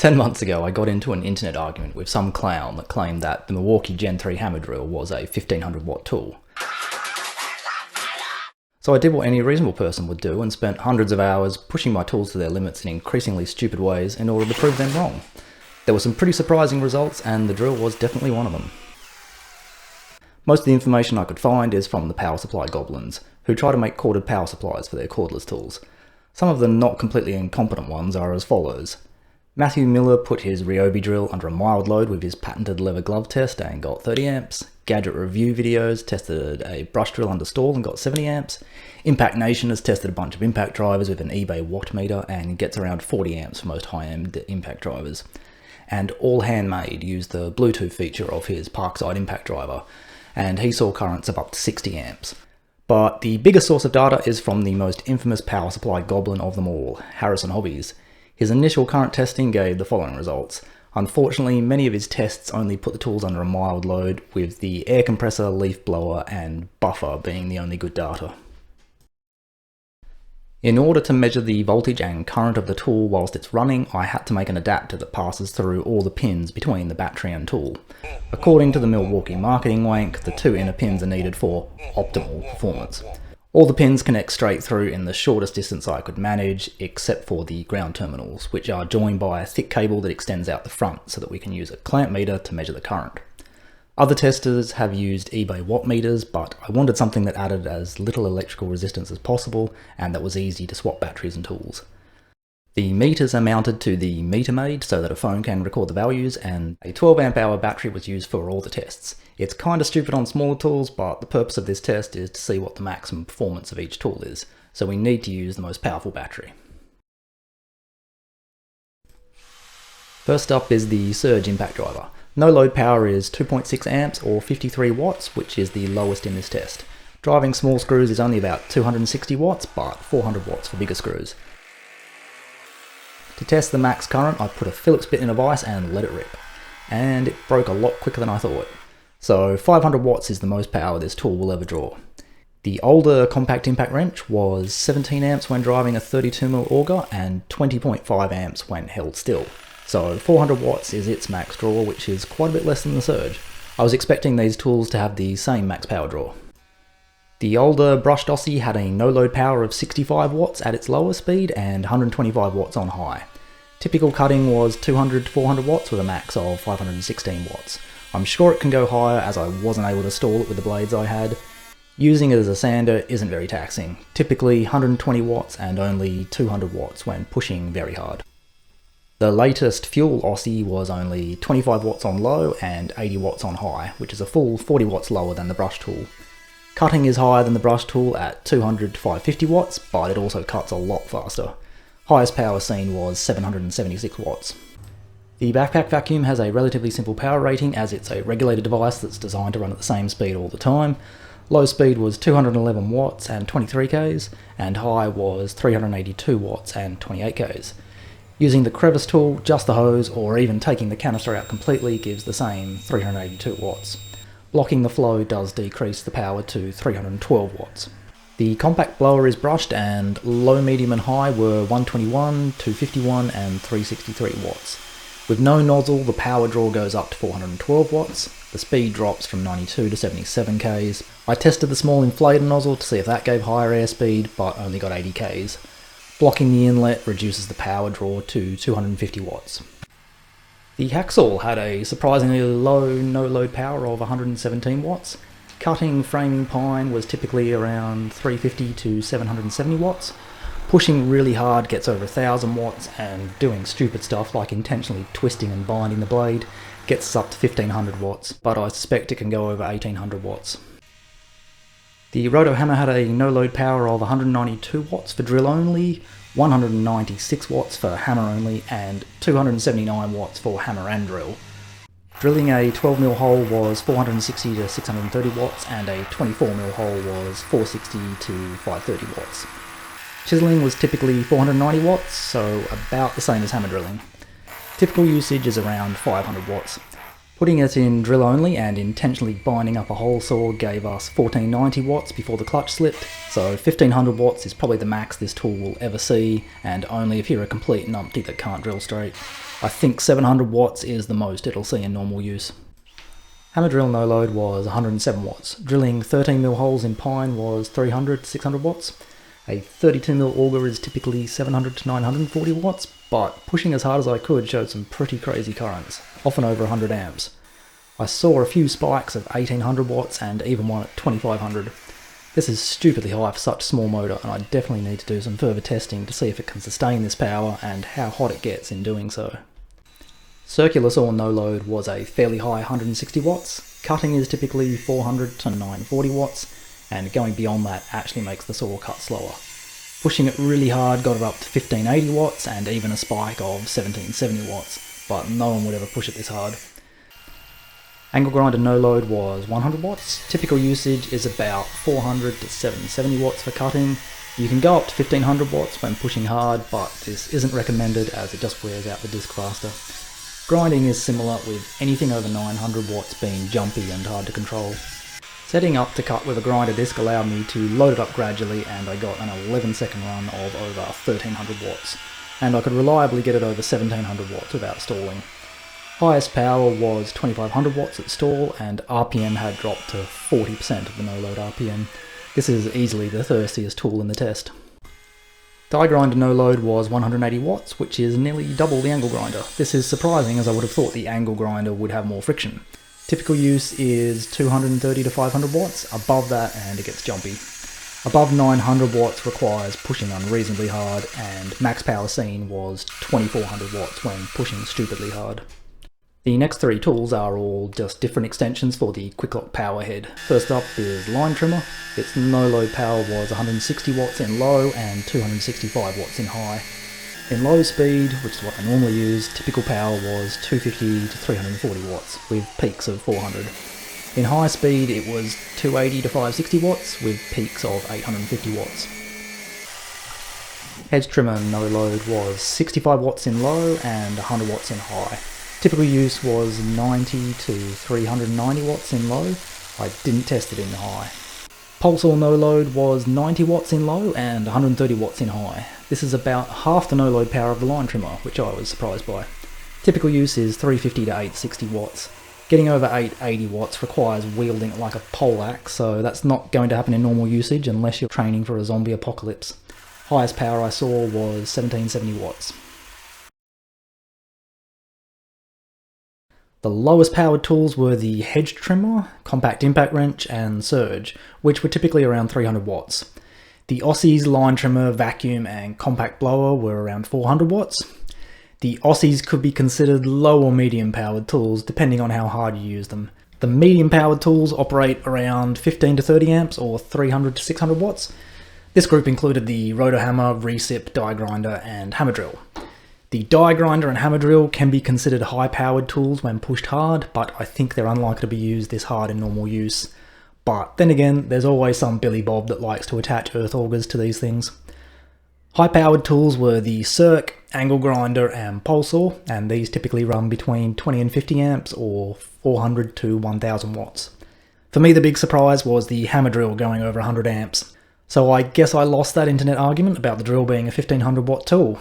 10 months ago, I got into an internet argument with some clown that claimed that the Milwaukee Gen 3 hammer drill was a 1500 watt tool. So I did what any reasonable person would do and spent hundreds of hours pushing my tools to their limits in increasingly stupid ways in order to prove them wrong. There were some pretty surprising results, and the drill was definitely one of them. Most of the information I could find is from the power supply goblins, who try to make corded power supplies for their cordless tools. Some of the not completely incompetent ones are as follows. Matthew Miller put his Ryobi drill under a mild load with his patented leather glove test and got 30 amps. Gadget Review Videos tested a brush drill under stall and got 70 amps. Impact Nation has tested a bunch of impact drivers with an eBay watt meter and gets around 40 amps for most high-end impact drivers. And All Handmade used the Bluetooth feature of his Parkside impact driver, and he saw currents of up to 60 amps. But the biggest source of data is from the most infamous power supply goblin of them all, Harrison Hobbies. His initial current testing gave the following results. Unfortunately, many of his tests only put the tools under a mild load, with the air compressor, leaf blower, and buffer being the only good data. In order to measure the voltage and current of the tool whilst it's running, I had to make an adapter that passes through all the pins between the battery and tool. According to the Milwaukee marketing wank, the two inner pins are needed for optimal performance. All the pins connect straight through in the shortest distance I could manage, except for the ground terminals, which are joined by a thick cable that extends out the front so that we can use a clamp meter to measure the current. Other testers have used eBay watt meters, but I wanted something that added as little electrical resistance as possible and that was easy to swap batteries and tools. The meters are mounted to the meter maid so that a phone can record the values, and a 12 amp hour battery was used for all the tests. It's kinda stupid on smaller tools, but the purpose of this test is to see what the maximum performance of each tool is, so we need to use the most powerful battery. First up is the Surge impact driver. No load power is 2.6 amps or 53 watts, which is the lowest in this test. Driving small screws is only about 260 watts, but 400 watts for bigger screws. To test the max current, I put a Phillips bit in a vise and let it rip, and it broke a lot quicker than I thought. So 500 watts is the most power this tool will ever draw. The older compact impact wrench was 17 amps when driving a 32mm auger and 20.5 amps when held still. So 400 watts is its max draw, which is quite a bit less than the Surge. I was expecting these tools to have the same max power draw. The older brushed Aussie had a no load power of 65 watts at its lower speed and 125 watts on high. Typical cutting was 200 to 400 watts with a max of 516 watts. I'm sure it can go higher as I wasn't able to stall it with the blades I had. Using it as a sander isn't very taxing, typically 120 watts and only 200 watts when pushing very hard. The latest Fuel Aussie was only 25 watts on low and 80 watts on high, which is a full 40 watts lower than the brush tool. Cutting is higher than the brush tool at 200 to 550 watts, but it also cuts a lot faster. Highest power seen was 776 watts. The backpack vacuum has a relatively simple power rating as it's a regulated device that's designed to run at the same speed all the time. Low speed was 211 watts and 23 Ks, and high was 382 watts and 28 Ks. Using the crevice tool, just the hose, or even taking the canister out completely gives the same 382 watts. Blocking the flow does decrease the power to 312 watts. The compact blower is brushed and low, medium and high were 121, 251 and 363 watts. With no nozzle, the power draw goes up to 412 watts. The speed drops from 92 to 77 Ks. I tested the small inflator nozzle to see if that gave higher airspeed, but only got 80 Ks. Blocking the inlet reduces the power draw to 250 watts. The Hackzall had a surprisingly low no-load power of 117 watts. Cutting framing pine was typically around 350 to 770 watts. Pushing really hard gets over 1000 watts, and doing stupid stuff like intentionally twisting and binding the blade gets us up to 1500 watts, but I suspect it can go over 1800 watts. The Roto hammer had a no-load power of 192 watts for drill only, 196 watts for hammer only, and 279 watts for hammer and drill. Drilling a 12mm hole was 460 to 630 watts, and a 24mm hole was 460 to 530 watts. Chiseling was typically 490 watts, so about the same as hammer drilling. Typical usage is around 500 watts. Putting it in drill only and intentionally binding up a hole saw gave us 1490 watts before the clutch slipped, so 1500 watts is probably the max this tool will ever see, and only if you're a complete numpty that can't drill straight. I think 700 watts is the most it'll see in normal use. Hammer drill no load was 107 watts. Drilling 13mm holes in pine was 300 to 600 watts. A 32mm auger is typically 700 to 940 watts, but pushing as hard as I could showed some pretty crazy currents, often over 100 amps. I saw a few spikes of 1800 watts and even one at 2500. This is stupidly high for such a small motor, and I definitely need to do some further testing to see if it can sustain this power and how hot it gets in doing so. Circular saw no load was a fairly high 160 watts. Cutting is typically 400 to 940 watts, and going beyond that actually makes the saw cut slower. Pushing it really hard got it up to 1580 watts and even a spike of 1770 watts, but no one would ever push it this hard. Angle grinder no load was 100 watts. Typical usage is about 400 to 770 watts for cutting. You can go up to 1500 watts when pushing hard, but this isn't recommended as it just wears out the disc faster. Grinding is similar, with anything over 900 watts being jumpy and hard to control. Setting up to cut with a grinder disc allowed me to load it up gradually, and I got an 11-second run of over 1300 watts, and I could reliably get it over 1700 watts without stalling. Highest power was 2500 watts at stall, and RPM had dropped to 40% of the no-load RPM. This is easily the thirstiest tool in the test. Die grinder no load was 180 watts, which is nearly double the angle grinder. This is surprising, as I would have thought the angle grinder would have more friction. Typical use is 230 to 500 watts, above that and it gets jumpy. Above 900 watts requires pushing unreasonably hard, and max power seen was 2400 watts when pushing stupidly hard. The next three tools are all just different extensions for the Quik-lok power head. First up is line trimmer. Its no load power was 160 watts in low and 265 watts in high. In low speed, which is what I normally use, typical power was 250 to 340 watts, with peaks of 400. In high speed it was 280 to 560 watts, with peaks of 850 watts. Hedge trimmer no load was 65 watts in low and 100 watts in high. Typical use was 90 to 390 watts in low. I didn't test it in high. Pole saw no load was 90 watts in low and 130 watts in high. This is about half the no load power of the line trimmer, which I was surprised by. Typical use is 350 to 860 watts. Getting over 880 watts requires wielding it like a pole axe, so that's not going to happen in normal usage unless you're training for a zombie apocalypse. Highest power I saw was 1770 watts. The lowest powered tools were the Hedge trimmer, compact impact wrench, and surge, which were typically around 300 watts. The Aussie's line trimmer, vacuum, and compact blower were around 400 watts. The Aussies could be considered low or medium powered tools depending on how hard you use them. The medium powered tools operate around 15 to 30 amps or 300 to 600 watts. This group included the rotor hammer, recip, die grinder, and hammer drill. The die grinder and hammer drill can be considered high-powered tools when pushed hard, but I think they're unlikely to be used this hard in normal use. But then again, there's always some Billy Bob that likes to attach earth augers to these things. High-powered tools were the circ, angle grinder, and pole saw, and these typically run between 20 and 50 amps or 400 to 1000 watts. For me, the big surprise was the hammer drill going over 100 amps. So I guess I lost that internet argument about the drill being a 1500 watt tool.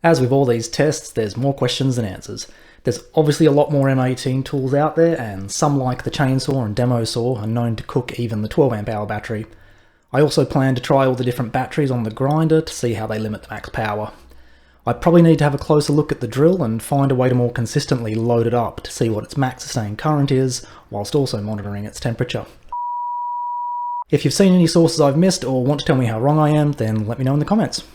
As with all these tests, there's more questions than answers. There's obviously a lot more M18 tools out there, and some like the chainsaw and demo saw are known to cook even the 12 amp hour battery. I also plan to try all the different batteries on the grinder to see how they limit the max power. I probably need to have a closer look at the drill and find a way to more consistently load it up to see what its max sustained current is, whilst also monitoring its temperature. If you've seen any sources I've missed or want to tell me how wrong I am, then let me know in the comments.